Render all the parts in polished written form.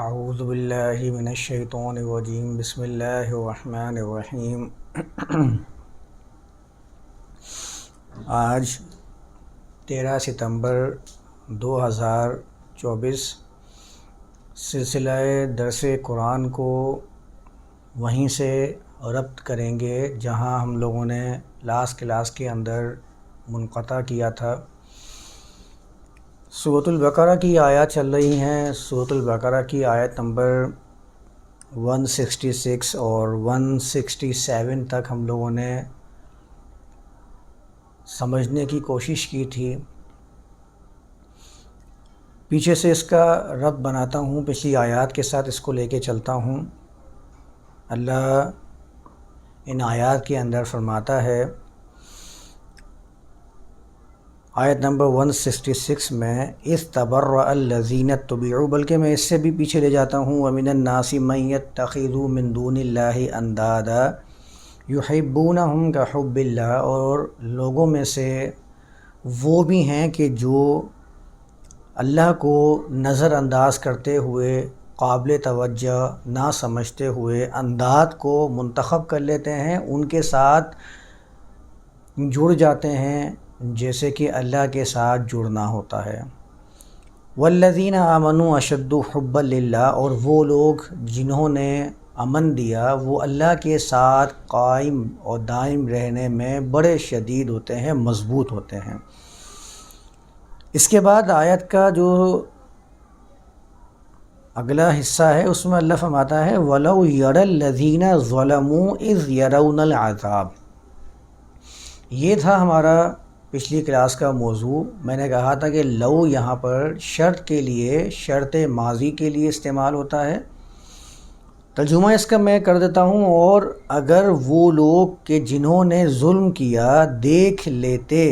اعوذ باللہ من الشیطان الرجیم بسم اللہ الرحمن الرحیم۔ آج 13 ستمبر 2024 سلسلہ درس قرآن کو وہیں سے ربط کریں گے جہاں ہم لوگوں نے لاسٹ کلاس کے اندر منقطع کیا تھا۔ سورۃ البقرہ کی آیات چل رہی ہیں۔ سورۃ البقرہ کی آیت نمبر 166 اور 167 تک ہم لوگوں نے سمجھنے کی کوشش کی تھی۔ پیچھے سے اس کا ربط بناتا ہوں، پچھلی آیات کے ساتھ اس کو لے کے چلتا ہوں۔ اللہ ان آیات کے اندر فرماتا ہے، آیت نمبر 166 میں استبرأ الذین اتبعوا، بلکہ میں اس سے بھی پیچھے لے جاتا ہوں، ومن الناس من یتخذ من دون اللہ اندادا یحبونہم کحب اللہ، اور لوگوں میں سے وہ بھی ہیں کہ جو اللہ کو نظر انداز کرتے ہوئے، قابل توجہ نہ سمجھتے ہوئے انداد کو منتخب کر لیتے ہیں، ان کے ساتھ جڑ جاتے ہیں جیسے کہ اللہ کے ساتھ جڑنا ہوتا ہے۔ والذین آمنوا اشد حبا للہ، اور وہ لوگ جنہوں نے امن دیا وہ اللہ کے ساتھ قائم اور دائم رہنے میں بڑے شدید ہوتے ہیں، مضبوط ہوتے ہیں۔ اس کے بعد آیت کا جو اگلا حصہ ہے اس میں اللہ فرماتا ہے، وَلَوْ يَرَى الَّذِينَ ظَلَمُوا إِذْ يَرَوْنَ الْعَذَابَ۔ یہ تھا ہمارا پچھلی کلاس کا موضوع۔ میں نے کہا تھا کہ لو یہاں پر شرط کے لیے، شرط ماضی کے لیے استعمال ہوتا ہے۔ ترجمہ اس کا میں کر دیتا ہوں، اور اگر وہ لوگ کہ جنہوں نے ظلم کیا دیکھ لیتے،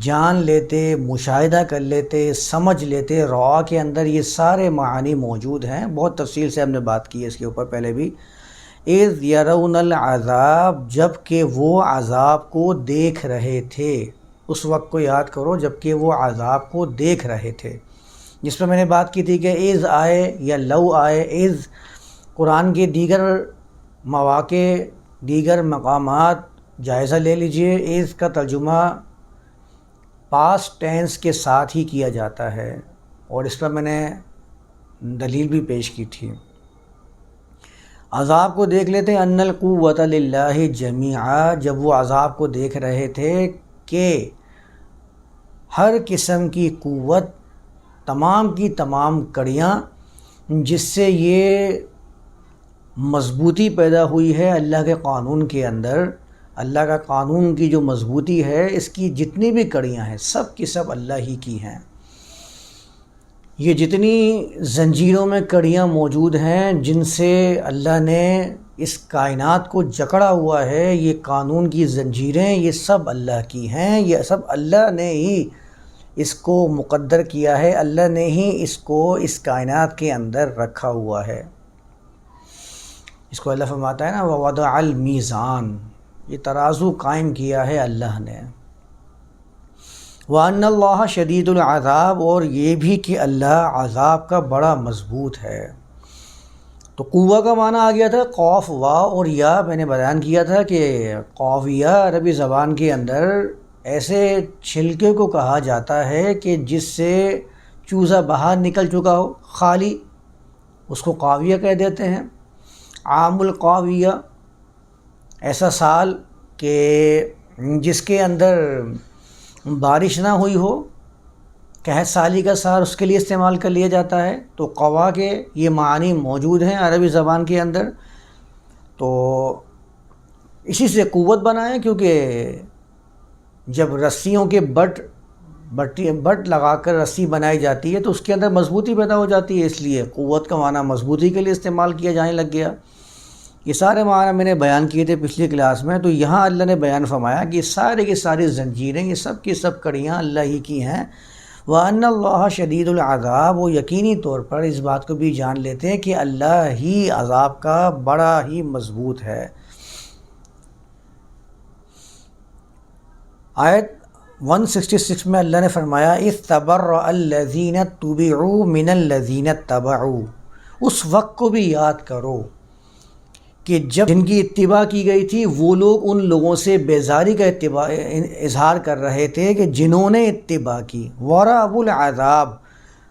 جان لیتے، مشاہدہ کر لیتے، سمجھ لیتے، رعا کے اندر یہ سارے معانی موجود ہیں، بہت تفصیل سے ہم نے بات کی ہے اس کے اوپر پہلے بھی۔ اذ یرون العذاب، جب کہ وہ عذاب کو دیکھ رہے تھے، اس وقت کو یاد کرو جب کہ وہ عذاب کو دیکھ رہے تھے، جس پہ میں نے بات کی تھی کہ اذ آئے یا لو آئے، اذ قرآن کے دیگر مواقع، دیگر مقامات جائزہ لے لیجئے، اذ کا ترجمہ پاسٹ ٹینس کے ساتھ ہی کیا جاتا ہے، اور اس پر میں نے دلیل بھی پیش کی تھی۔ عذاب کو دیکھ لیتے، ان القوۃ للہ جمیعا، جب وہ عذاب کو دیکھ رہے تھے کہ ہر قسم کی قوت، تمام کی تمام کڑیاں جس سے یہ مضبوطی پیدا ہوئی ہے اللہ کے قانون کے اندر، اللہ کا قانون کی جو مضبوطی ہے، اس کی جتنی بھی کڑیاں ہیں سب کی سب اللہ ہی کی ہیں۔ یہ جتنی زنجیروں میں کڑیاں موجود ہیں جن سے اللہ نے اس کائنات کو جکڑا ہوا ہے، یہ قانون کی زنجیریں، یہ سب اللہ کی ہیں، یہ سب اللہ نے ہی اس کو مقدر کیا ہے، اللہ نے ہی اس کو اس کائنات کے اندر رکھا ہوا ہے۔ اس کو اللہ فرماتا ہے نا، وَوَضَعَ الْمِيزَانَ، یہ ترازو قائم کیا ہے اللہ نے۔ وَأَنَّ اللَّهَ شَدِيدُ الْعَذَابِ، اور یہ بھی کہ اللہ عذاب کا بڑا مضبوط ہے۔ تو قوہ کا معنی آ گیا تھا قوف وا اور یا، میں نے بیان کیا تھا کہ قوف یا عربی زبان کے اندر ایسے چھلکے کو کہا جاتا ہے کہ جس سے چوزہ باہر نکل چکا ہو خالی، اس کو قاویہ کہہ دیتے ہیں۔ عام القاویہ، ایسا سال کہ جس کے اندر بارش نہ ہوئی ہو، قحط سالی کا سال اس کے لیے استعمال کر لیا جاتا ہے۔ تو قوا کے یہ معنی موجود ہیں عربی زبان کے اندر، تو اسی سے قوت بنا ہے، کیونکہ جب رسیوں کے بٹ لگا کر رسی بنائی جاتی ہے تو اس کے اندر مضبوطی پیدا ہو جاتی ہے، اس لیے قوت کا معنی مضبوطی کے لیے استعمال کیا جانے لگ گیا۔ یہ سارے معنی میں نے بیان کیے تھے پچھلی کلاس میں، تو یہاں اللہ نے بیان فرمایا کہ سارے کی ساری زنجیریں، یہ سب کی سب کڑیاں اللہ ہی کی ہیں۔ وَأَنَّ اللَّهَ شَدِيدُ الْعَذَابِ، وہ یقینی طور پر اس بات کو بھی جان لیتے ہیں کہ اللہ ہی عذاب کا بڑا ہی مضبوط ہے۔ آیت 166 میں اللہ نے فرمایا اِذْتَبَرَّأَ الَّذِينَ اتُّبِعُوا مِنَ الَّذِينَ اتَّبَعُوا، اس وقت کو بھی یاد کرو کہ جب جن کی اتباع کی گئی تھی وہ لوگ ان لوگوں سے بیزاری کا اظہار کر رہے تھے کہ جنہوں نے اتباع کی، وَرَأَوُا الْعَذَابَ،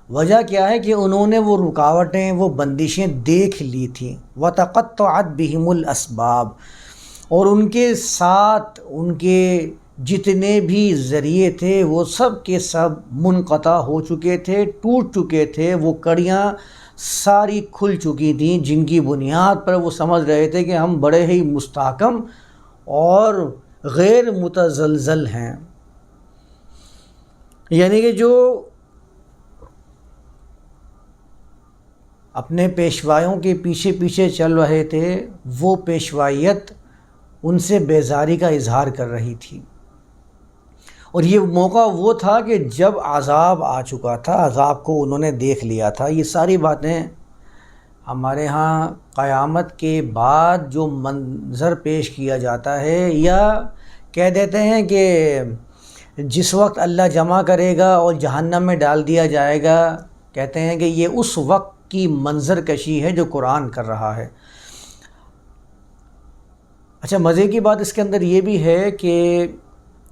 وجہ کیا ہے کہ انہوں نے وہ رکاوٹیں، وہ بندشیں دیکھ لی تھیں، وَتَقَطَّعَتْ بِهِمُ الْأَسْبَابُ، اور ان کے ساتھ ان کے جتنے بھی ذریعے تھے وہ سب کے سب منقطع ہو چکے تھے، ٹوٹ چکے تھے، وہ کڑیاں ساری کھل چکی تھیں جن کی بنیاد پر وہ سمجھ رہے تھے کہ ہم بڑے ہی مستحکم اور غیر متزلزل ہیں۔ یعنی کہ جو اپنے پیشوایوں کے پیچھے پیچھے چل رہے تھے وہ پیشوائیت ان سے بیزاری کا اظہار کر رہی تھی، اور یہ موقع وہ تھا کہ جب عذاب آ چکا تھا، عذاب کو انہوں نے دیکھ لیا تھا۔ یہ ساری باتیں ہمارے ہاں قیامت کے بعد جو منظر پیش کیا جاتا ہے، یا کہہ دیتے ہیں کہ جس وقت اللہ جمع کرے گا اور جہنم میں ڈال دیا جائے گا، کہتے ہیں کہ یہ اس وقت کی منظر کشی ہے جو قرآن کر رہا ہے۔ اچھا، مزے کی بات اس کے اندر یہ بھی ہے کہ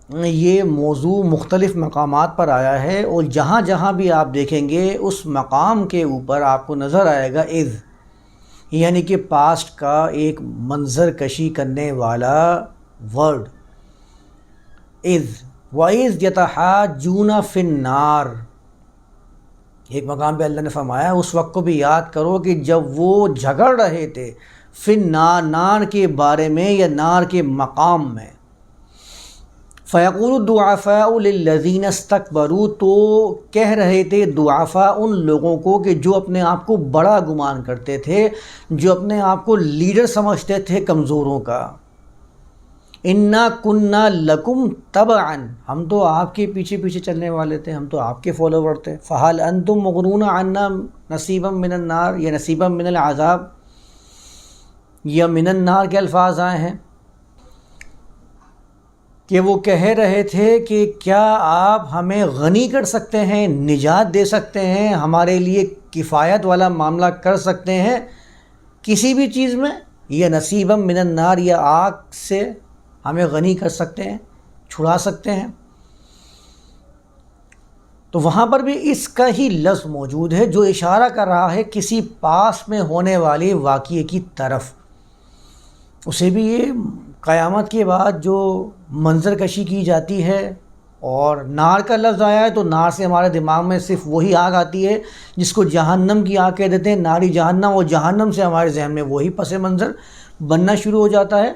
یہ موضوع مختلف مقامات پر آیا ہے، اور جہاں جہاں بھی آپ دیکھیں گے اس مقام کے اوپر آپ کو نظر آئے گا اذ، یعنی کہ پاسٹ کا ایک منظر کشی کرنے والا ورڈ اذ، وَإِذْ يَتَحَاجُّونَ فِي النَّارِ۔ ایک مقام پہ اللہ نے فرمایا اس وقت کو بھی یاد کرو کہ جب وہ جھگڑ رہے تھے فی النار، نار کے بارے میں یا نار کے مقام میں، فَيَقُولُ الضُّعَفَاءُ لِلَّذِينَ اسْتَكْبَرُوا، تو کہہ رہے تھے ضعفاء ان لوگوں کو کہ جو اپنے آپ کو بڑا گمان کرتے تھے، جو اپنے آپ کو لیڈر سمجھتے تھے کمزوروں کا، اِنَّا كُنَّا لَكُمْ تَبَعًا، ہم تو آپ کے پیچھے پیچھے چلنے والے تھے، ہم تو آپ کے فالوور تھے، فَهَلْ أَنْتُمْ مُغْنُونَ عَنَّا نَصِيبًا مِّنَ النَّارِ، یا نصیبًا من العذاب، یا من النار کے الفاظ آئے ہیں کہ وہ کہہ رہے تھے کہ کیا آپ ہمیں غنی کر سکتے ہیں، نجات دے سکتے ہیں، ہمارے لیے کفایت والا معاملہ کر سکتے ہیں کسی بھی چیز میں، یا نصیبا من النار، یا آگ سے ہمیں غنی کر سکتے ہیں، چھڑا سکتے ہیں۔ تو وہاں پر بھی اس کا ہی لفظ موجود ہے جو اشارہ کر رہا ہے کسی پاس میں ہونے والے واقعے کی طرف، اسے بھی یہ قیامت کے بعد جو منظر کشی کی جاتی ہے۔ اور نار کا لفظ آیا ہے تو نار سے ہمارے دماغ میں صرف وہی آگ آتی ہے جس کو جہنم کی آگ کہہ دیتے ہیں، ناری جہنم، اور جہنم سے ہمارے ذہن میں وہی پس منظر بننا شروع ہو جاتا ہے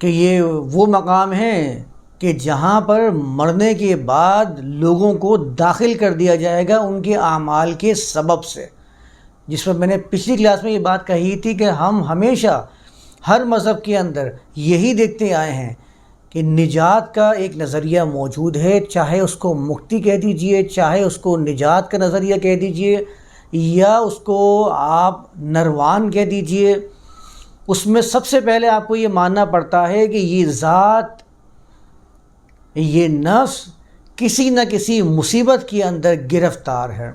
کہ یہ وہ مقام ہے کہ جہاں پر مرنے کے بعد لوگوں کو داخل کر دیا جائے گا ان کے اعمال کے سبب سے، جس پر میں نے پچھلی کلاس میں یہ بات کہی تھی کہ ہم ہمیشہ ہر مذہب کے اندر یہی دیکھتے آئے ہیں کہ نجات کا ایک نظریہ موجود ہے، چاہے اس کو مکتی کہہ دیجئے، چاہے اس کو نجات کا نظریہ کہہ دیجئے، یا اس کو آپ نروان کہہ دیجئے۔ اس میں سب سے پہلے آپ کو یہ ماننا پڑتا ہے کہ یہ ذات، یہ نفس کسی نہ کسی مصیبت کے اندر گرفتار ہے،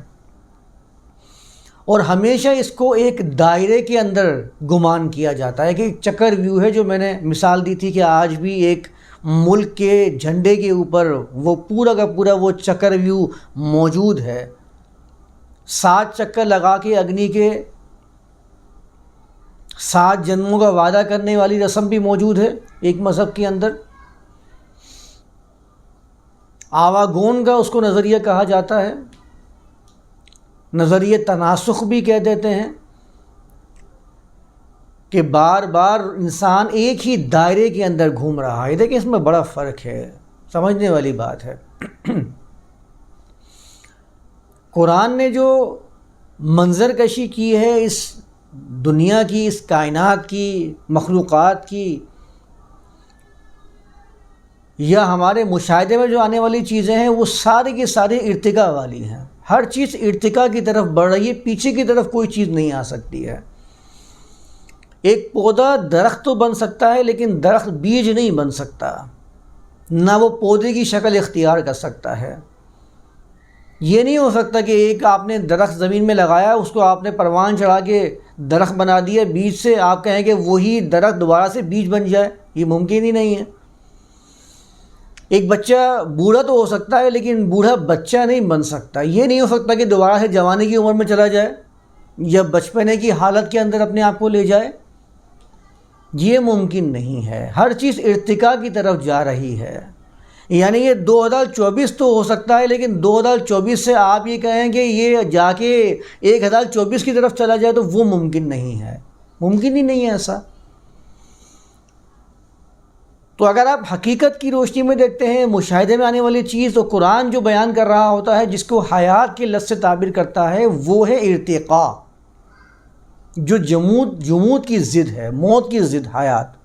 اور ہمیشہ اس کو ایک دائرے کے اندر گمان کیا جاتا ہے کہ ایک چکر ویو ہے، جو میں نے مثال دی تھی کہ آج بھی ایک ملک کے جھنڈے کے اوپر وہ پورا کا پورا وہ چکر ویو موجود ہے، 7 چکر لگا کے اگنی کے 7 جنموں کا وعدہ کرنے والی رسم بھی موجود ہے ایک مذہب کے اندر۔ آواگون کا اس کو نظریہ کہا جاتا ہے، نظریہ تناسخ بھی کہہ دیتے ہیں، کہ بار بار انسان ایک ہی دائرے کے اندر گھوم رہا ہے۔ دیکھیں اس میں بڑا فرق ہے، سمجھنے والی بات ہے۔ قرآن نے جو منظر کشی کی ہے اس دنیا کی، اس کائنات کی، مخلوقات کی، یا ہمارے مشاہدے میں جو آنے والی چیزیں ہیں، وہ ساری کی ساری ارتقاء والی ہیں، ہر چیز ارتقاء کی طرف بڑھ رہی ہے، پیچھے کی طرف کوئی چیز نہیں آ سکتی ہے۔ ایک پودا درخت تو بن سکتا ہے لیکن درخت بیج نہیں بن سکتا، نہ وہ پودے کی شکل اختیار کر سکتا ہے۔ یہ نہیں ہو سکتا کہ ایک آپ نے درخت زمین میں لگایا، اس کو آپ نے پروان چڑھا کے درخت بنا دیا، بیج سے آپ کہیں کہ وہی درخت دوبارہ سے بیج بن جائے، یہ ممکن ہی نہیں ہے۔ ایک بچہ بوڑھا تو ہو سکتا ہے لیکن بوڑھا بچہ نہیں بن سکتا۔ یہ نہیں ہو سکتا کہ دوبارہ سے جوانی کی عمر میں چلا جائے یا بچپنے کی حالت کے اندر اپنے آپ کو لے جائے، یہ ممکن نہیں ہے۔ ہر چیز ارتقاء کی طرف جا رہی ہے، یعنی یہ 2024 تو ہو سکتا ہے لیکن 2024 سے آپ یہ کہیں کہ یہ جا کے 1024 کی طرف چلا جائے تو وہ ممکن نہیں ہے، ممکن ہی نہیں ہے ایسا۔ تو اگر آپ حقیقت کی روشنی میں دیکھتے ہیں، مشاہدے میں آنے والی چیز، تو قرآن جو بیان کر رہا ہوتا ہے، جس کو حیات کے لفظ سے تعبیر کرتا ہے، وہ ہے ارتقاء، جو جمود کی ضد ہے، موت کی ضد حیات۔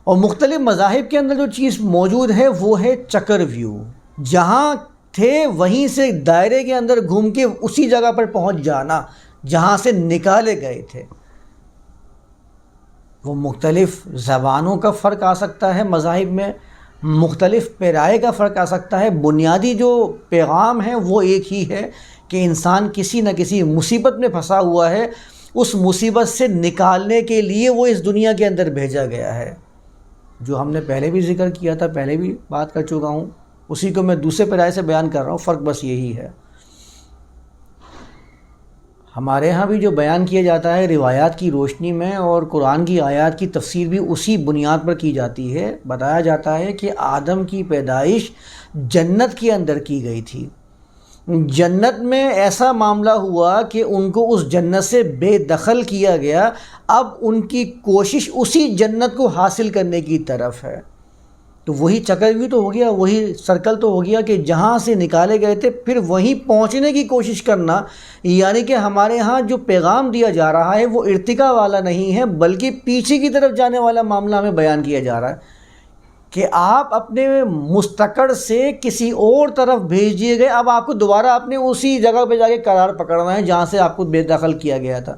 اور مختلف مذاہب کے اندر جو چیز موجود ہے وہ ہے چکر ویو، جہاں تھے وہیں سے دائرے کے اندر گھوم کے اسی جگہ پر پہنچ جانا جہاں سے نکالے گئے تھے۔ وہ مختلف زبانوں کا فرق آ سکتا ہے، مذاہب میں مختلف پیرائے کا فرق آ سکتا ہے، بنیادی جو پیغام ہے وہ ایک ہی ہے کہ انسان کسی نہ کسی مصیبت میں پھنسا ہوا ہے، اس مصیبت سے نکالنے کے لیے وہ اس دنیا کے اندر بھیجا گیا ہے۔ جو ہم نے پہلے بھی ذکر کیا تھا، پہلے بھی بات کر چکا ہوں، اسی کو میں دوسرے پیرائے سے بیان کر رہا ہوں، فرق بس یہی ہے۔ ہمارے ہاں بھی جو بیان کیا جاتا ہے روایات کی روشنی میں، اور قرآن کی آیات کی تفسیر بھی اسی بنیاد پر کی جاتی ہے۔ بتایا جاتا ہے کہ آدم کی پیدائش جنت کے اندر کی گئی تھی، جنت میں ایسا معاملہ ہوا کہ ان کو اس جنت سے بے دخل کیا گیا، اب ان کی کوشش اسی جنت کو حاصل کرنے کی طرف ہے۔ تو وہی چکر بھی تو ہو گیا، وہی سرکل تو ہو گیا کہ جہاں سے نکالے گئے تھے پھر وہیں پہنچنے کی کوشش کرنا، یعنی کہ ہمارے ہاں جو پیغام دیا جا رہا ہے وہ ارتقاء والا نہیں ہے بلکہ پیچھے کی طرف جانے والا معاملہ ہمیں بیان کیا جا رہا ہے کہ آپ اپنے مستقر سے کسی اور طرف بھیج دیے گئے، اب آپ کو دوبارہ اپنے اسی جگہ پہ جا کے قرار پکڑنا ہے جہاں سے آپ کو بے دخل کیا گیا تھا۔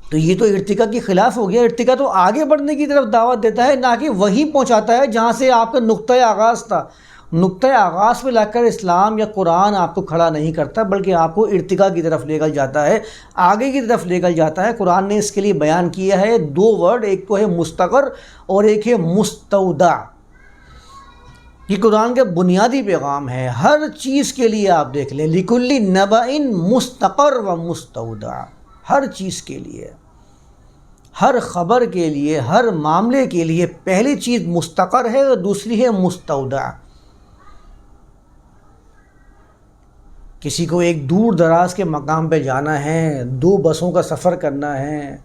تو یہ تو ارتقاء کے خلاف ہو گیا۔ ارتقاء تو آگے بڑھنے کی طرف دعوت دیتا ہے، نہ کہ وہیں پہنچاتا ہے جہاں سے آپ کا نقطۂ آغاز تھا۔ نقطۂ آغاز پہ لا کر اسلام یا قرآن آپ کو کھڑا نہیں کرتا بلکہ آپ کو ارتقاء کی طرف لے کر جاتا ہے، آگے کی طرف لے کر جاتا ہے۔ قرآن نے اس کے لیے بیان کیا ہے دو ورڈ، ایک تو ہے مستقر اور ایک ہے مستودع۔ یہ قرآن کا بنیادی پیغام ہے، ہر چیز کے لیے آپ دیکھ لیں، لِكُلِّ نَبَإٍ مُسْتَقَرٌّ وَمُسْتَوْدَعٌ، ہر چیز کے لیے، ہر خبر کے لیے، ہر معاملے کے لیے پہلی چیز مستقر ہے اور دوسری ہے مستودع۔ کسی کو ایک دور دراز کے مقام پہ جانا ہے، 2 بسوں کا سفر کرنا ہے،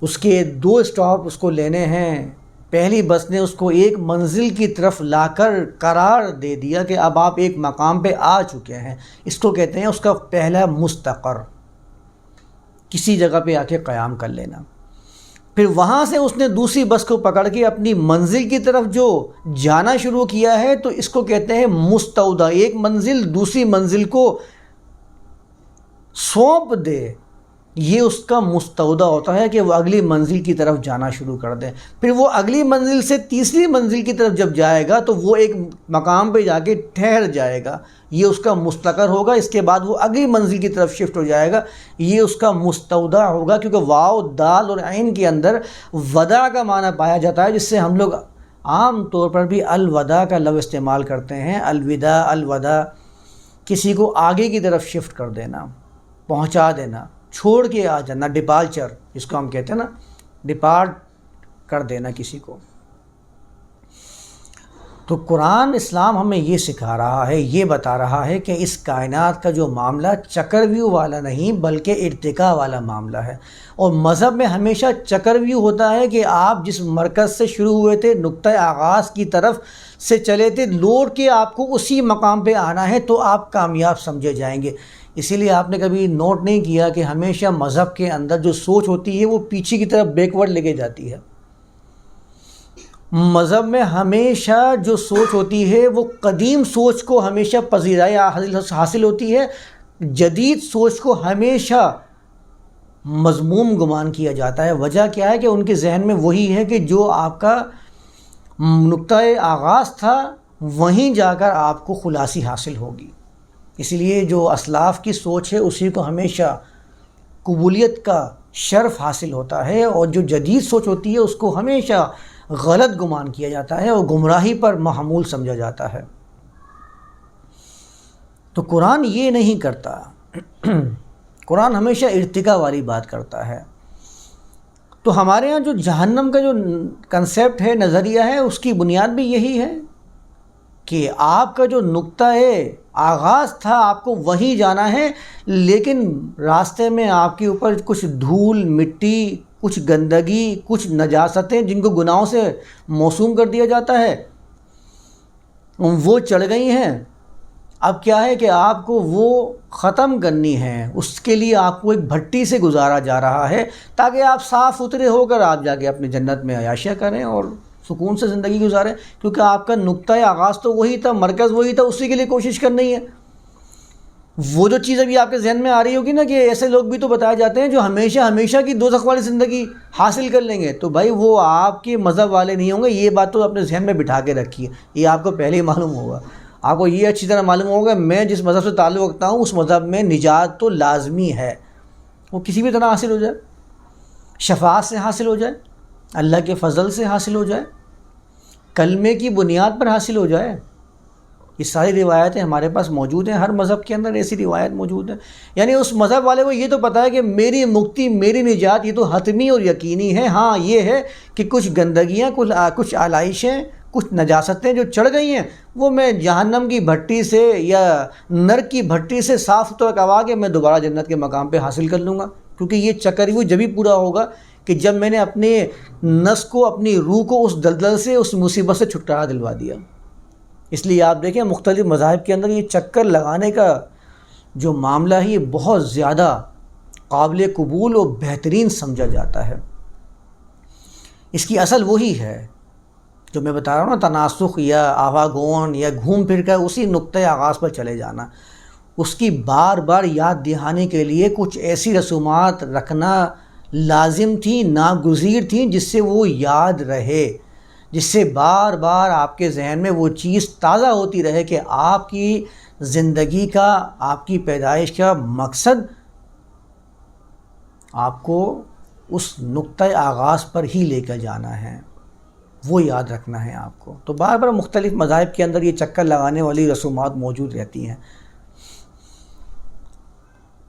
اس کے 2 اسٹاپ اس کو لینے ہیں، پہلی بس نے اس کو ایک منزل کی طرف لا کر قرار دے دیا کہ اب آپ ایک مقام پہ آ چکے ہیں، اس کو کہتے ہیں اس کا پہلا مستقر، کسی جگہ پہ آ کے قیام کر لینا۔ پھر وہاں سے اس نے دوسری بس کو پکڑ کے اپنی منزل کی طرف جو جانا شروع کیا ہے تو اس کو کہتے ہیں مستودع، ایک منزل دوسری منزل کو سونپ دے، یہ اس کا مستودع ہوتا ہے کہ وہ اگلی منزل کی طرف جانا شروع کر دے۔ پھر وہ اگلی منزل سے تیسری منزل کی طرف جب جائے گا تو وہ ایک مقام پہ جا کے ٹھہر جائے گا، یہ اس کا مستقر ہوگا۔ اس کے بعد وہ اگلی منزل کی طرف شفٹ ہو جائے گا، یہ اس کا مستودع ہوگا، کیونکہ واو، دال اور عین کے اندر وداع کا معنی پایا جاتا ہے، جس سے ہم لوگ عام طور پر بھی الوداع کا لفظ استعمال کرتے ہیں۔ الوداع، الوداع، کسی کو آگے کی طرف شفٹ کر دینا، پہنچا دینا، چھوڑ کے آ جانا، ڈپارچر جس کو ہم کہتے ہیں نا، ڈپارٹ کر دینا کسی کو۔ تو قرآن اسلام ہمیں یہ سکھا رہا ہے، یہ بتا رہا ہے کہ اس کائنات کا جو معاملہ چکر ویو والا نہیں بلکہ ارتقاء والا معاملہ ہے۔ اور مذہب میں ہمیشہ چکر ویو ہوتا ہے کہ آپ جس مرکز سے شروع ہوئے تھے، نقطۂ آغاز کی طرف سے چلے تھے، لوٹ کے آپ کو اسی مقام پہ آنا ہے تو آپ کامیاب سمجھے جائیں گے۔ اسی لیے آپ نے کبھی نوٹ نہیں کیا کہ ہمیشہ مذہب کے اندر جو سوچ ہوتی ہے وہ پیچھے کی طرف بیکورڈ لے کے جاتی ہے۔ مذہب میں ہمیشہ جو سوچ ہوتی ہے وہ قدیم سوچ کو ہمیشہ پذیرائی حاصل ہوتی ہے، جدید سوچ کو ہمیشہ مذموم گمان کیا جاتا ہے۔ وجہ کیا ہے کہ ان کے ذہن میں وہی ہے کہ جو آپ کا نقطۂ آغاز تھا وہیں جا کر آپ کو خلاصی حاصل ہوگی۔ اس لیے جو اسلاف کی سوچ ہے اسی کو ہمیشہ قبولیت کا شرف حاصل ہوتا ہے، اور جو جدید سوچ ہوتی ہے اس کو ہمیشہ غلط گمان کیا جاتا ہے اور گمراہی پر محمول سمجھا جاتا ہے۔ تو قرآن یہ نہیں کرتا، قرآن ہمیشہ ارتقا والی بات کرتا ہے۔ تو ہمارے ہاں جو جہنم کا جو کنسیپٹ ہے، نظریہ ہے، اس کی بنیاد بھی یہی ہے کہ آپ کا جو نقطۂ آغاز تھا آپ کو وہیں جانا ہے، لیکن راستے میں آپ کے اوپر کچھ دھول مٹی، کچھ گندگی، کچھ نجاستیں جن کو گناہوں سے موسوم کر دیا جاتا ہے وہ چڑھ گئی ہیں۔ اب کیا ہے کہ آپ کو وہ ختم کرنی ہے، اس کے لیے آپ کو ایک بھٹی سے گزارا جا رہا ہے تاکہ آپ صاف ستھرے ہو کر آپ جا کے اپنی جنت میں عیاشیاں کریں اور سکون سے زندگی گزاریں، کیونکہ آپ کا نقطۂ آغاز تو وہی تھا، مرکز وہی تھا، اسی کے لیے کوشش کرنی ہے۔ وہ جو چیز ابھی آپ کے ذہن میں آ رہی ہوگی نا کہ ایسے لوگ بھی تو بتائے جاتے ہیں جو ہمیشہ کی دوزخ والی زندگی حاصل کر لیں گے، تو بھائی وہ آپ کے مذہب والے نہیں ہوں گے، یہ بات تو اپنے ذہن میں بٹھا کے رکھیے، یہ آپ کو پہلے ہی معلوم ہوگا۔ آپ کو یہ اچھی طرح معلوم ہوگا میں جس مذہب سے تعلق رکھتا ہوں اس مذہب میں نجات تو لازمی ہے، وہ کسی بھی طرح حاصل ہو جائے، شفاعت سے حاصل ہو جائے، اللہ کے فضل سے حاصل ہو جائے، کلمے کی بنیاد پر حاصل ہو جائے۔ یہ ساری روایتیں ہمارے پاس موجود ہیں، ہر مذہب کے اندر ایسی روایت موجود ہے۔ یعنی اس مذہب والے کو یہ تو پتہ ہے کہ میری مکتی، میری نجات یہ تو حتمی اور یقینی ہے۔ ہاں یہ ہے کہ کچھ گندگیاں، کچھ آلائشیں، کچھ نجاستیں جو چڑھ گئی ہیں وہ میں جہنم کی بھٹی سے یا نرک کی بھٹی سے صاف ستھرا کروا کے میں دوبارہ جنت کے مقام پہ حاصل کر لوں گا، کیونکہ یہ چکر وہ جبھی پورا ہوگا کہ جب میں نے اپنے نفس کو، اپنی روح کو اس دلدل سے، اس مصیبت سے چھٹکارا دلوا دیا۔ اس لیے آپ دیکھیں مختلف مذاہب کے اندر یہ چکر لگانے کا جو معاملہ ہے یہ بہت زیادہ قابل قبول اور بہترین سمجھا جاتا ہے۔ اس کی اصل وہی ہے جو میں بتا رہا ہوں نا، تناسخ یا آواگون یا گھوم پھر کر اسی نقطۂ آغاز پر چلے جانا، اس کی بار بار یاد دہانی کے لیے کچھ ایسی رسومات رکھنا لازم تھی، ناگزیر تھیں، جس سے وہ یاد رہے، جس سے بار بار آپ کے ذہن میں وہ چیز تازہ ہوتی رہے کہ آپ کی زندگی کا، آپ کی پیدائش کا مقصد آپ کو اس نقطۂ آغاز پر ہی لے کر جانا ہے، وہ یاد رکھنا ہے آپ کو۔ تو بار بار مختلف مذاہب کے اندر یہ چکر لگانے والی رسومات موجود رہتی ہیں۔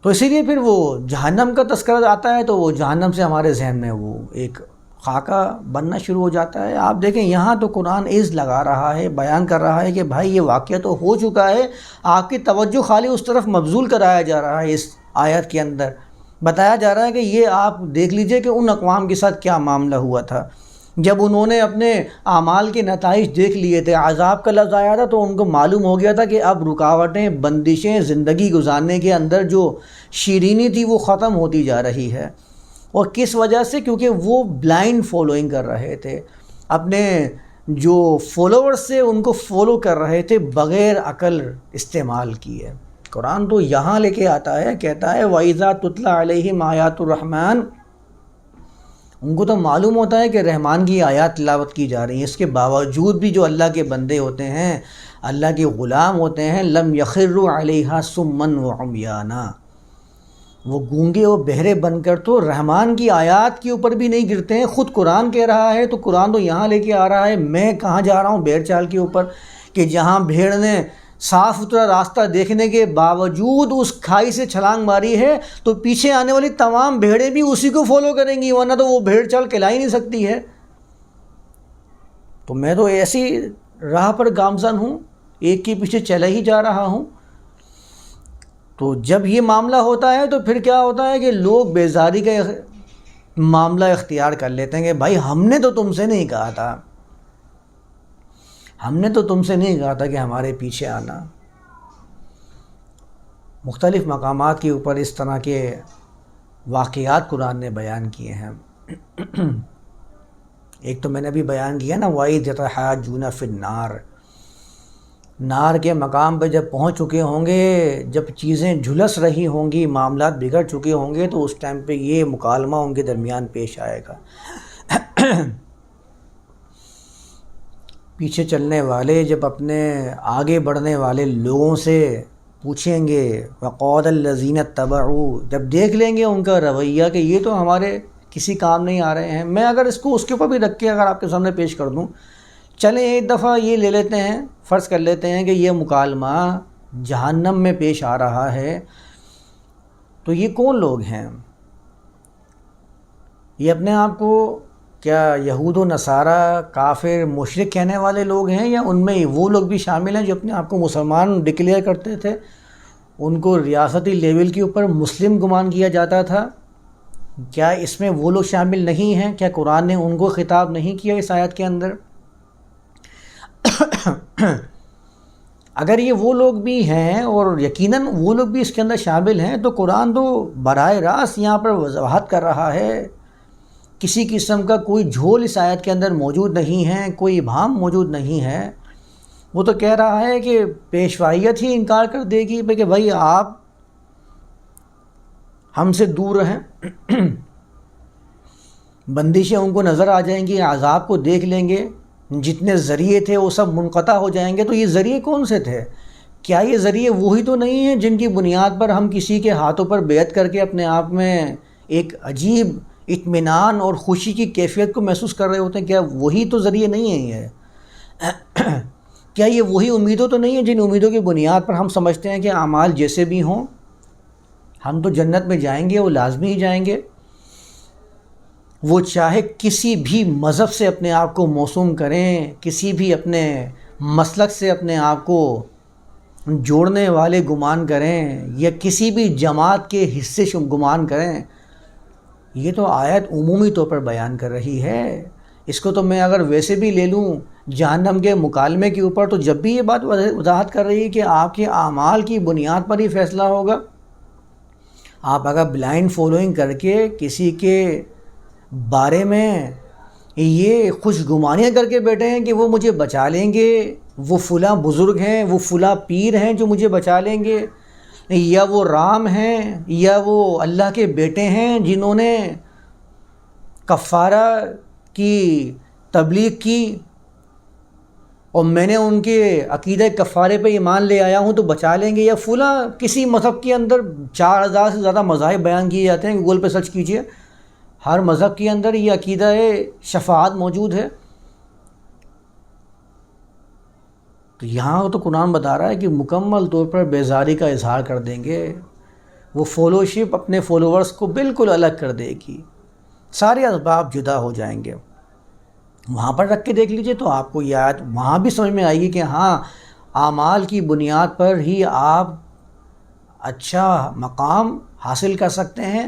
تو اسی لیے پھر وہ جہنم کا تذکرہ آتا ہے تو وہ جہنم سے ہمارے ذہن میں وہ ایک خاکہ بننا شروع ہو جاتا ہے۔ آپ دیکھیں یہاں تو قرآن عز لگا رہا ہے، بیان کر رہا ہے کہ بھائی یہ واقعہ تو ہو چکا ہے، آپ کی توجہ خالی اس طرف مبذول کرایا جا رہا ہے۔ اس آیت کے اندر بتایا جا رہا ہے کہ یہ آپ دیکھ لیجئے کہ ان اقوام کے ساتھ کیا معاملہ ہوا تھا جب انہوں نے اپنے اعمال کے نتائج دیکھ لیے تھے، عذاب کا لفظ آیا تھا تو ان کو معلوم ہو گیا تھا کہ اب رکاوٹیں، بندشیں زندگی گزارنے کے اندر جو شیرینی تھی وہ ختم ہوتی جا رہی ہے۔ اور کس وجہ سے؟ کیونکہ وہ بلائنڈ فالوئنگ کر رہے تھے، اپنے جو فالوورز سے ان کو فالو کر رہے تھے بغیر عقل استعمال کیے۔ قرآن تو یہاں لے کے آتا ہے، کہتا ہے وَإِذَا تُتْلَى عَلَيْهِمْ آیاتُ الرحمن، ان کو تو معلوم ہوتا ہے کہ رحمان کی آیات تلاوت کی جا رہی ہیں، اس کے باوجود بھی جو اللہ کے بندے ہوتے ہیں، اللہ کے غلام ہوتے ہیں، لم یخروا علیہا صما وعمیانا، وہ گونگے اور بہرے بن کر تو رحمان کی آیات کے اوپر بھی نہیں گرتے ہیں۔ خود قرآن کہہ رہا ہے، تو قرآن تو یہاں لے کے آ رہا ہے، میں کہاں جا رہا ہوں؟ بھیڑ چال کے اوپر، کہ جہاں بھیڑ نے صاف ستھرا راستہ دیکھنے کے باوجود اس کھائی سے چھلانگ ماری ہے تو پیچھے آنے والی تمام بھیڑیں بھی اسی کو فالو کریں گی، ورنہ تو وہ بھیڑ چال کہلا ہی نہیں سکتی ہے۔ تو میں تو ایسی راہ پر گامزن ہوں، ایک کے پیچھے چلا ہی جا رہا ہوں۔ تو جب یہ معاملہ ہوتا ہے تو پھر کیا ہوتا ہے کہ لوگ بیزاری کا معاملہ اختیار کر لیتے ہیں کہ بھائی ہم نے تو تم سے نہیں کہا تھا، ہم نے تو تم سے نہیں کہا تھا کہ ہمارے پیچھے آنا۔ مختلف مقامات کے اوپر اس طرح کے واقعات قرآن نے بیان کیے ہیں۔ ایک تو میں نے ابھی بیان کیا نا وَإِذْ يَتَحَاجُّونَ فِي النَّارِ، نار کے مقام پہ جب پہنچ چکے ہوں گے، جب چیزیں جھلس رہی ہوں گی، معاملات بگڑ چکے ہوں گے، تو اس ٹائم پہ یہ مکالمہ ان کے درمیان پیش آئے گا۔ پیچھے چلنے والے جب اپنے آگے بڑھنے والے لوگوں سے پوچھیں گے، وقال الذین اتبعوا، جب دیکھ لیں گے ان کا رویہ کہ یہ تو ہمارے کسی کام نہیں آ رہے ہیں، میں اگر اس کو اس کے اوپر بھی رکھ کے اگر آپ کے سامنے پیش کر دوں، چلیں ایک دفعہ یہ لے لیتے ہیں، فرض کر لیتے ہیں کہ یہ مکالمہ جہنم میں پیش آ رہا ہے، تو یہ کون لوگ ہیں؟ یہ اپنے آپ کو کیا یہود و نصارہ کافر مشرک کہنے والے لوگ ہیں، یا ان میں وہ لوگ بھی شامل ہیں جو اپنے آپ کو مسلمان ڈکلیئر کرتے تھے، ان کو ریاستی لیول کے اوپر مسلم گمان کیا جاتا تھا؟ کیا اس میں وہ لوگ شامل نہیں ہیں؟ کیا قرآن نے ان کو خطاب نہیں کیا اس آیت کے اندر؟ اگر یہ وہ لوگ بھی ہیں اور یقیناً وہ لوگ بھی اس کے اندر شامل ہیں، تو قرآن تو براہ راست یہاں پر وضاحت کر رہا ہے، کسی قسم کا کوئی جھول اس آیت کے اندر موجود نہیں ہے، کوئی ابہام موجود نہیں ہے۔ وہ تو کہہ رہا ہے کہ پیشوائیت ہی انکار کر دے گی کہ بھائی آپ ہم سے دور رہیں، بندشیں ان کو نظر آ جائیں گی، عذاب کو دیکھ لیں گے، جتنے ذریعے تھے وہ سب منقطع ہو جائیں گے۔ تو یہ ذریعے کون سے تھے؟ کیا یہ ذریعے وہی تو نہیں ہیں جن کی بنیاد پر ہم کسی کے ہاتھوں پر بیعت کر کے اپنے آپ میں ایک عجیب اطمینان اور خوشی کی کیفیت کو محسوس کر رہے ہوتے ہیں؟ کیا وہی تو ذریعے نہیں ہیں یہ؟ کیا یہ وہی امیدوں تو نہیں ہیں جن امیدوں کی بنیاد پر ہم سمجھتے ہیں کہ اعمال جیسے بھی ہوں ہم تو جنت میں جائیں گے، وہ لازمی ہی جائیں گے؟ وہ چاہے کسی بھی مذہب سے اپنے آپ کو موسوم کریں، کسی بھی اپنے مسلک سے اپنے آپ کو جوڑنے والے گمان کریں، یا کسی بھی جماعت کے حصے گمان کریں، یہ تو آیت عمومی طور پر بیان کر رہی ہے۔ اس کو تو میں اگر ویسے بھی لے لوں جہنم کے مکالمے کے اوپر، تو جب بھی یہ بات وضاحت کر رہی ہے کہ آپ کے اعمال کی بنیاد پر ہی فیصلہ ہوگا۔ آپ اگر بلائنڈ فالوئنگ کر کے کسی کے بارے میں یہ خوش گمانیاں کر کے بیٹھے ہیں کہ وہ مجھے بچا لیں گے، وہ فلاں بزرگ ہیں، وہ فلاں پیر ہیں جو مجھے بچا لیں گے، یا وہ رام ہیں، یا وہ اللہ کے بیٹے ہیں جنہوں نے کفارہ کی تبلیغ کی اور میں نے ان کے عقیدہ کفارے پہ ایمان لے آیا ہوں تو بچا لیں گے، یا فلاں کسی مذہب کے اندر 4000 سے زیادہ مذاہب بیان کیے جاتے ہیں، گوگل پہ سرچ کیجئے، ہر مذہب کے اندر یہ عقیدہ شفاعت موجود ہے۔ تو یہاں تو قرآن بتا رہا ہے کہ مکمل طور پر بیزاری کا اظہار کر دیں گے، وہ فالوشپ اپنے فالوورز کو بالکل الگ کر دے گی، سارے اسباب جدا ہو جائیں گے۔ وہاں پر رکھ کے دیکھ لیجئے تو آپ کو یہ آیت وہاں بھی سمجھ میں آئے گی کہ ہاں اعمال کی بنیاد پر ہی آپ اچھا مقام حاصل کر سکتے ہیں،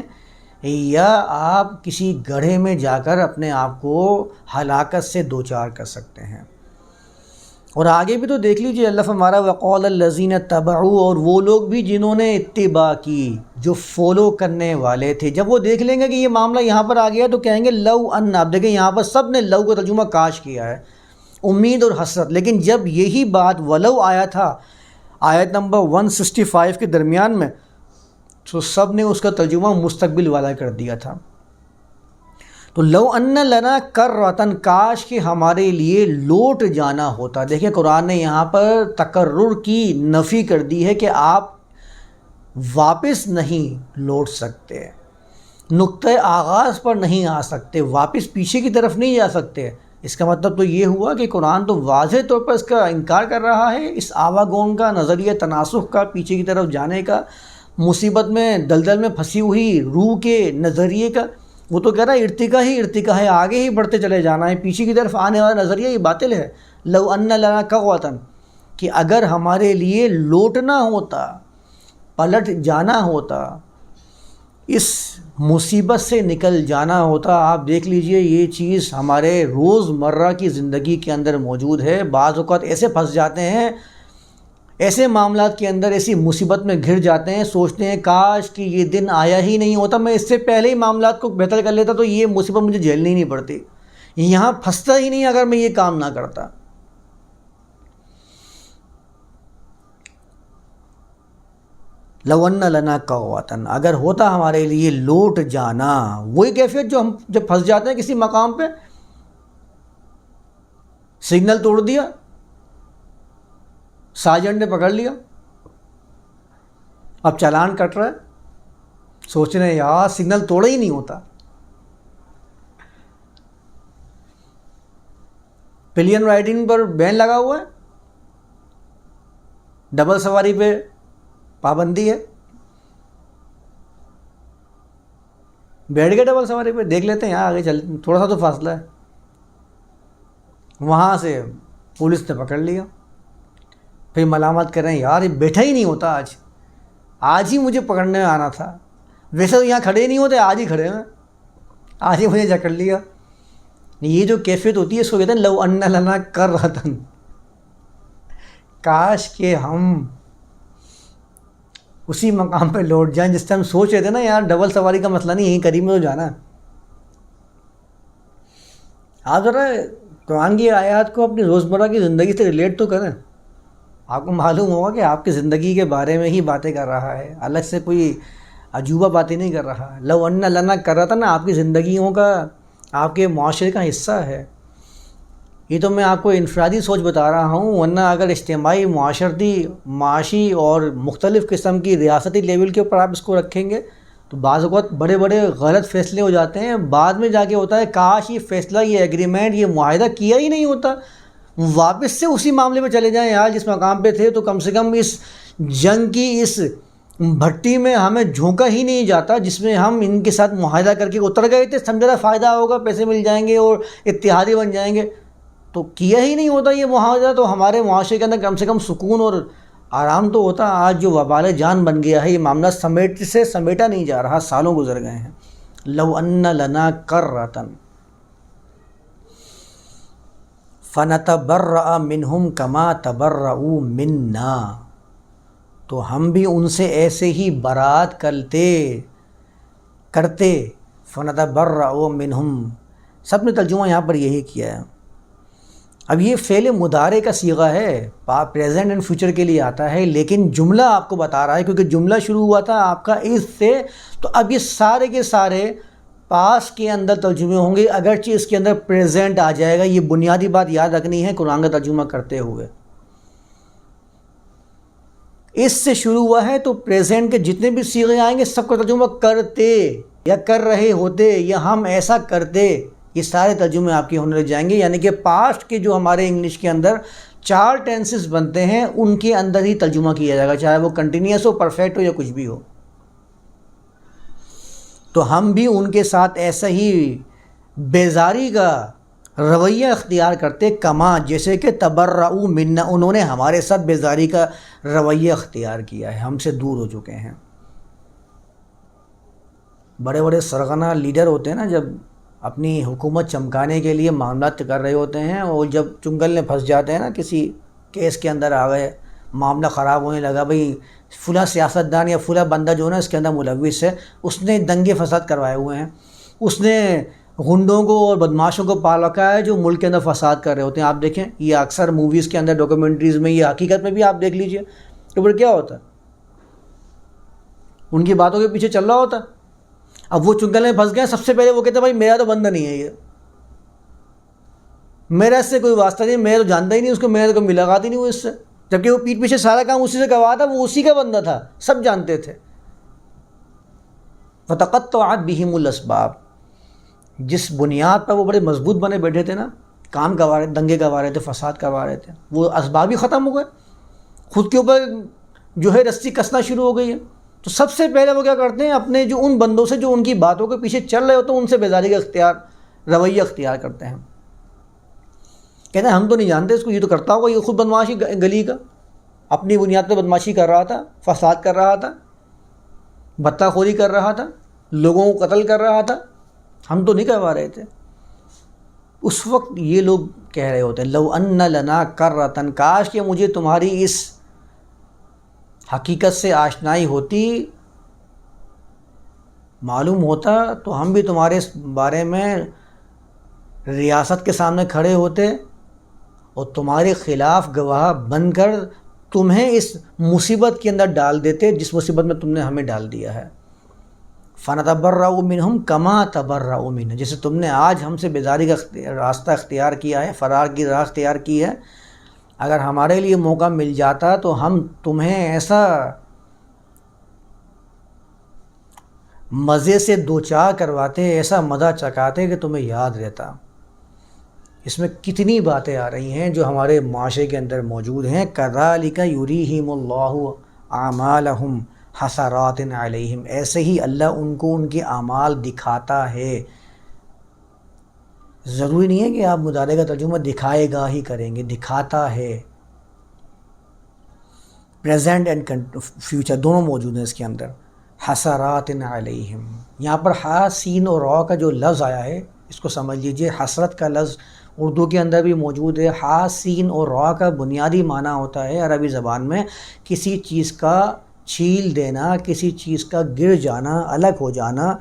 یا آپ کسی گڑھے میں جا کر اپنے آپ کو ہلاکت سے دوچار کر سکتے ہیں۔ اور آگے بھی تو دیکھ لیجئے، اللہ فرما رہا وقال الذین اتبعوا، اور وہ لوگ بھی جنہوں نے اتباع کی، جو فالو کرنے والے تھے، جب وہ دیکھ لیں گے کہ یہ معاملہ یہاں پر آ گیا تو کہیں گے لو ان، اب دیکھیں یہاں پر سب نے لو کا ترجمہ کاش کیا ہے، امید اور حسرت، لیکن جب یہی بات ولو آیا تھا آیت نمبر 165 کے درمیان میں، تو سب نے اس کا ترجمہ مستقبل والا کر دیا تھا۔ تو لو ان لنا کرۃ، کاش کہ ہمارے لیے لوٹ جانا ہوتا۔ دیکھیں قرآن نے یہاں پر تکرر کی نفی کر دی ہے کہ آپ واپس نہیں لوٹ سکتے، نقطۂ آغاز پر نہیں آ سکتے، واپس پیچھے کی طرف نہیں جا سکتے۔ اس کا مطلب تو یہ ہوا کہ قرآن تو واضح طور پر اس کا انکار کر رہا ہے، اس آواگون کا، نظریہ تناسخ کا، پیچھے کی طرف جانے کا، مصیبت میں دلدل میں پھنسی ہوئی روح کے نظریے کا۔ وہ تو کہہ رہا ہے ارتقا ہی ارتقا ہے، آگے ہی بڑھتے چلے جانا ہے، پیچھے کی طرف آنے والا نظریہ یہ باطل ہے۔ لو ان لنا کرۃ، کہ اگر ہمارے لیے لوٹنا ہوتا، پلٹ جانا ہوتا، اس مصیبت سے نکل جانا ہوتا۔ آپ دیکھ لیجئے یہ چیز ہمارے روز مرہ کی زندگی کے اندر موجود ہے۔ بعض اوقات ایسے پھنس جاتے ہیں، ایسے معاملات کے اندر ایسی مصیبت میں گھر جاتے ہیں، سوچتے ہیں کاش کہ یہ دن آیا ہی نہیں ہوتا، میں اس سے پہلے ہی معاملات کو بہتر کر لیتا تو یہ مصیبت مجھے جھیلنی ہی نہیں پڑتی، یہاں پھنستا ہی نہیں اگر میں یہ کام نہ کرتا۔ لو ان لنا قوتن، اگر ہوتا ہمارے لیے لوٹ جانا. وہی کیفیت جو ہم جب پھنس جاتے ہیں کسی مقام پہ، سگنل توڑ دیا، سارجنٹ نے پکڑ لیا، اب چالان کٹ رہا ہے، سوچ رہے ہیں یار سگنل توڑا ہی نہیں ہوتا. پلین رائڈنگ پر بین لگا ہوا ہے، ڈبل سواری پہ پابندی ہے، بیٹھ گئے ڈبل سواری پہ، دیکھ لیتے ہیں یہاں آگے چل تھوڑا سا تو فاصلہ ہے، وہاں سے پولیس نے پکڑ لیا. پھر ملامت کر رہے ہیں یار یہ بیٹھا ہی نہیں ہوتا، آج ہی مجھے پکڑنے میں آنا تھا، ویسے تو یہاں کھڑے ہی نہیں ہوتے، آج ہی کھڑے ہیں، آج ہی مجھے جکڑ لیا. یہ جو کیفیت ہوتی ہے اس کو کہتے ہیں لو ان لنا کرۃن، کاش کہ ہم اسی مقام پہ لوٹ جائیں جس سے ہم سوچ رہے تھے نا یار ڈبل سواری کا مسئلہ نہیں، یہیں قریب میں تو جانا ہے. آپ ذرا قرآن کی آیات کو اپنی روزمرہ کی زندگی سے ریلیٹ تو کریں، آپ کو معلوم ہوگا کہ آپ کی زندگی کے بارے میں ہی باتیں کر رہا ہے، الگ سے کوئی عجوبہ باتیں نہیں کر رہا. لو ان لنا کرۃن آپ کی زندگیوں کا، آپ کے معاشرے کا حصہ ہے. یہ تو میں آپ کو انفرادی سوچ بتا رہا ہوں، ورنہ اگر اجتماعی، معاشرتی، معاشی اور مختلف قسم کی ریاستی لیول کے اوپر آپ اس کو رکھیں گے تو بعض اوقات بڑے بڑے غلط فیصلے ہو جاتے ہیں. بعد میں جا کے ہوتا ہے کاش یہ فیصلہ، یہ ایگریمنٹ، یہ معاہدہ کیا ہی نہیں ہوتا، واپس سے اسی معاملے پہ چلے جائیں یار جس مقام پہ تھے، تو کم سے کم اس جنگ کی اس بھٹی میں ہمیں جھونکا ہی نہیں جاتا جس میں ہم ان کے ساتھ معاہدہ کر کے اتر گئے تھے، سمجھا تھا فائدہ ہوگا، پیسے مل جائیں گے اور اتحادی بن جائیں گے، تو کیا ہی نہیں ہوتا یہ معاہدہ، تو ہمارے معاشرے کے اندر کم سے کم سکون اور آرام تو ہوتا. آج جو وبال جان بن گیا ہے، یہ معاملہ سمیٹا نہیں جا رہا، سالوں گزر گئے ہیں. لو ان لنا کرۃن فنتبرأ منہم کما تبرؤوا منا، تو ہم بھی ان سے ایسے ہی برات کرتے. فنتبرأ منہم، سب نے ترجمہ یہاں پر یہی کیا ہے. اب یہ فعل مضارع کا صیغہ ہے، پریزنٹ اینڈ فیوچر کے لیے آتا ہے، لیکن جملہ آپ کو بتا رہا ہے کیونکہ جملہ شروع ہوا تھا آپ کا اس سے، تو اب یہ سارے کے سارے پاس کے اندر ترجمے ہوں گے، اگرچہ اس کے اندر پریزنٹ آ جائے گا. یہ بنیادی بات یاد رکھنی ہے قرآن کا ترجمہ کرتے ہوئے. اس سے شروع ہوا ہے تو پریزنٹ کے جتنے بھی صیغے آئیں گے سب کا ترجمہ کرتے یا کر رہے ہوتے یا ہم ایسا کرتے، یہ سارے ترجمے آپ کے ہونے لگ جائیں گے. یعنی کہ پاسٹ کے جو ہمارے انگلش کے اندر 4 ٹینسز بنتے ہیں ان کے اندر ہی ترجمہ کیا جائے گا، چاہے وہ کنٹینیوس ہو، پرفیکٹ ہو یا کچھ بھی ہو. تو ہم بھی ان کے ساتھ ایسا ہی بیزاری کا رویہ اختیار کرتے، کما جیسے کہ تبرؤوا منا، انہوں نے ہمارے ساتھ بیزاری کا رویہ اختیار کیا ہے، ہم سے دور ہو چکے ہیں. بڑے بڑے سرغنہ لیڈر ہوتے ہیں نا، جب اپنی حکومت چمکانے کے لیے معاملات کر رہے ہوتے ہیں اور جب چنگل میں پھنس جاتے ہیں نا، کسی کیس کے اندر آ گئے، معاملہ خراب ہونے لگا، بھئی فلاں سیاستدان یا فلاں بندہ جو ہے نا اس کے اندر ملوث ہے، اس نے دنگے فساد کروائے ہوئے ہیں، اس نے غنڈوں کو اور بدماشوں کو پال رکھا ہے جو ملک کے اندر فساد کر رہے ہوتے ہیں. آپ دیکھیں یہ اکثر موویز کے اندر، ڈاکومنٹریز میں، یہ حقیقت میں بھی آپ دیکھ لیجئے تو پھر کیا ہوتا ہے، ان کی باتوں کے پیچھے چل رہا ہوتا. اب وہ چنگل میں پھنس گئے، سب سے پہلے وہ کہتے ہیں بھائی میرا تو بندہ نہیں ہے، یہ میرا اس سے کوئی واسطہ نہیں، میں تو جانتا ہی نہیں اس کو، میرا تو کوئی ملاقات ہی نہیں ہوئی اس سے، جبکہ وہ پیٹھ پیچھے سارا کام اسی سے کروا تھا، وہ اسی کا بندہ تھا، سب جانتے تھے. فَتَقَطَّعَتْ بِهِمُ الْأَسْبَابُ، جس بنیاد پر وہ بڑے مضبوط بنے بیٹھے تھے نا، کام کروا رہے، دنگے کروا رہے تھے، فساد کروا رہے تھے، وہ اسباب ہی ختم ہو گئے، خود کے اوپر جو ہے رسی کسنا شروع ہو گئی ہے. تو سب سے پہلے وہ کیا کرتے ہیں، اپنے جو ان بندوں سے جو ان کی باتوں کے پیچھے چل رہے ہوتے ہیں ان سے بیزاری کا رویہ اختیار کرتے ہیں. کہتے ہیں ہم تو نہیں جانتے اس کو، یہ تو کرتا ہوگا، یہ خود بدماشی گلی کا اپنی بنیاد پر بدماشی کر رہا تھا، فساد کر رہا تھا، بتہ خوری کر رہا تھا، لوگوں کو قتل کر رہا تھا، ہم تو نہیں کروا رہے تھے. اس وقت یہ لوگ کہہ رہے ہوتے ہیں لو ان لنا کرۃن، کاش کہ مجھے تمہاری اس حقیقت سے آشنائی ہوتی، معلوم ہوتا، تو ہم بھی تمہارے اس بارے میں ریاست کے سامنے کھڑے ہوتے اور تمہارے خلاف گواہ بن کر تمہیں اس مصیبت کے اندر ڈال دیتے جس مصیبت میں تم نے ہمیں ڈال دیا ہے۔ فَنَتَبَرَّأُ مِنْهُمْ كَمَا تَبَرَّأُوا مِنَّا، جیسے تم نے آج ہم سے بیزاری کا راستہ اختیار کیا ہے، فرار کی راہ اختیار کی ہے، اگر ہمارے لیے موقع مل جاتا تو ہم تمہیں ایسا مزے سے دوچار کرواتے، ایسا مزہ چکاتے کہ تمہیں یاد رہتا۔ اس میں کتنی باتیں آ رہی ہیں جو ہمارے معاشرے کے اندر موجود ہیں۔ كَذَلِكَ يُرِيهِمُ اللَّهُ أَعْمَالَهُمْ حَسَرَاتٍ عَلَيْهِمْ، ایسے ہی اللہ ان کو ان کے اعمال دکھاتا ہے۔ ضروری نہیں ہے کہ آپ مضارع کا ترجمہ دکھائے گا ہی کریں گے، دکھاتا ہے، پریزنٹ اینڈ فیوچر دونوں موجود ہیں اس کے اندر۔ حسرات علیہم، یہاں پر ہا سین اور را کا جو لفظ آیا ہے اس کو سمجھ لیجئے۔ حسرت کا لفظ اردو کے اندر بھی موجود ہے۔ ہا سین اور را کا بنیادی معنی ہوتا ہے عربی زبان میں کسی چیز کا چھیل دینا، کسی چیز کا گر جانا، الگ ہو جانا۔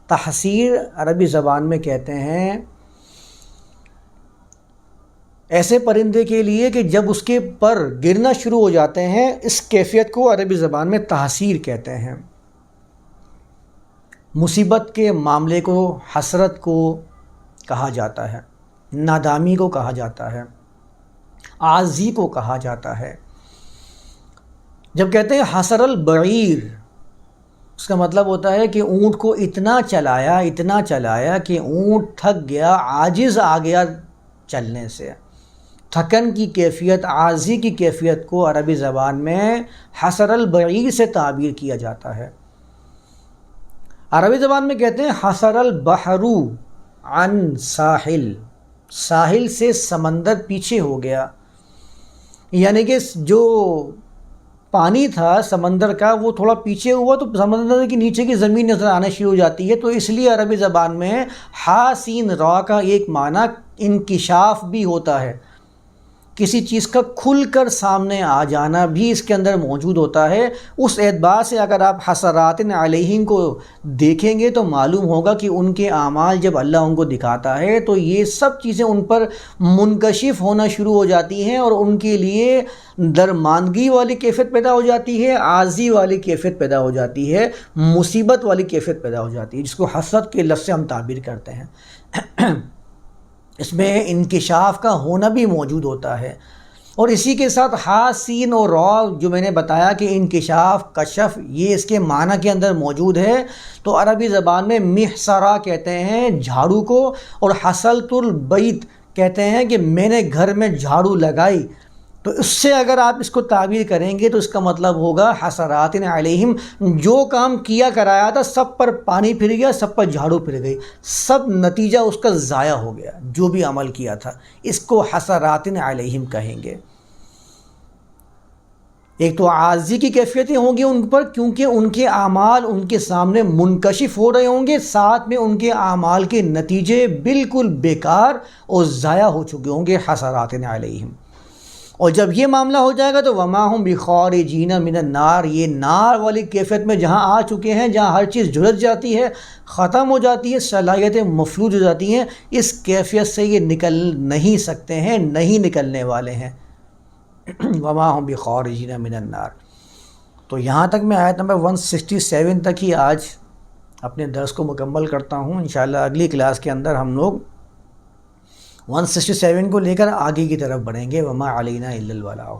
تحسیر عربی زبان میں کہتے ہیں ایسے پرندے کے لیے کہ جب اس کے پر گرنا شروع ہو جاتے ہیں، اس کیفیت کو عربی زبان میں تحسیر کہتے ہیں۔ مصیبت کے معاملے کو حسرت کو کہا جاتا ہے، نادامی کو کہا جاتا ہے، عاجزی کو کہا جاتا ہے۔ جب کہتے ہیں حسر البعیر، اس کا مطلب ہوتا ہے کہ اونٹ کو اتنا چلایا کہ اونٹ تھک گیا، عاجز آ گیا چلنے سے۔ تھکن کی کیفیت، عاجزی کی کیفیت کو عربی زبان میں حسر البعیر سے تعبیر کیا جاتا ہے۔ عربی زبان میں کہتے ہیں حسر البحر عن ساحل، ساحل سے سمندر پیچھے ہو گیا، یعنی کہ جو پانی تھا سمندر کا وہ تھوڑا پیچھے ہوا تو سمندر کے نیچے کی زمین نظر آنا شروع ہو جاتی ہے۔ تو اس لیے عربی زبان میں ہا سین را کا ایک معنی انکشاف بھی ہوتا ہے، کسی چیز کا کھل کر سامنے آ جانا بھی اس کے اندر موجود ہوتا ہے۔ اس اعتبار سے اگر آپ حسرات علیہم کو دیکھیں گے تو معلوم ہوگا کہ ان کے اعمال جب اللہ ان کو دکھاتا ہے تو یہ سب چیزیں ان پر منکشف ہونا شروع ہو جاتی ہیں اور ان کے لیے درماندگی والی کیفیت پیدا ہو جاتی ہے، عاجزی والی کیفیت پیدا ہو جاتی ہے، مصیبت والی کیفیت پیدا ہو جاتی ہے، جس کو حسرت کے لفظ سے ہم تعبیر کرتے ہیں۔ اس میں انکشاف کا ہونا بھی موجود ہوتا ہے، اور اسی کے ساتھ ہا سین اور را جو میں نے بتایا کہ انکشاف، کشف، یہ اس کے معنی کے اندر موجود ہے۔ تو عربی زبان میں محصرہ کہتے ہیں جھاڑو کو، اور حصلت البیت کہتے ہیں کہ میں نے گھر میں جھاڑو لگائی۔ تو اس سے اگر آپ اس کو تعبیر کریں گے تو اس کا مطلب ہوگا حسرات علیہم، جو کام کیا کرایا تھا سب پر پانی پھر گیا، سب پر جھاڑو پھر گئی، سب نتیجہ اس کا ضائع ہو گیا، جو بھی عمل کیا تھا، اس کو حسرات علیہم کہیں گے۔ ایک تو عاجزی کی کیفیتیں ہوں گی ان پر، کیونکہ ان کے اعمال ان کے سامنے منکشف ہو رہے ہوں گے، ساتھ میں ان کے اعمال کے نتیجے بالکل بیکار اور ضائع ہو چکے ہوں گے، حسرات علیہم۔ اور جب یہ معاملہ ہو جائے گا تو وما ہم بخارجین من النار، یہ نار والی کیفیت میں جہاں آ چکے ہیں، جہاں ہر چیز جھلس جاتی ہے، ختم ہو جاتی ہے، صلاحیتیں مفلوج ہو جاتی ہیں، اس کیفیت سے یہ نکل نہیں سکتے ہیں، نہیں نکلنے والے ہیں۔ وما ہم بخارجین من النار۔ تو یہاں تک میں آیت نمبر 167 تک ہی آج اپنے درس کو مکمل کرتا ہوں۔ انشاءاللہ اگلی کلاس کے اندر ہم لوگ 167 کو لے کر آگے کی طرف بڑھیں گے۔ وما علینا الا البلاغ۔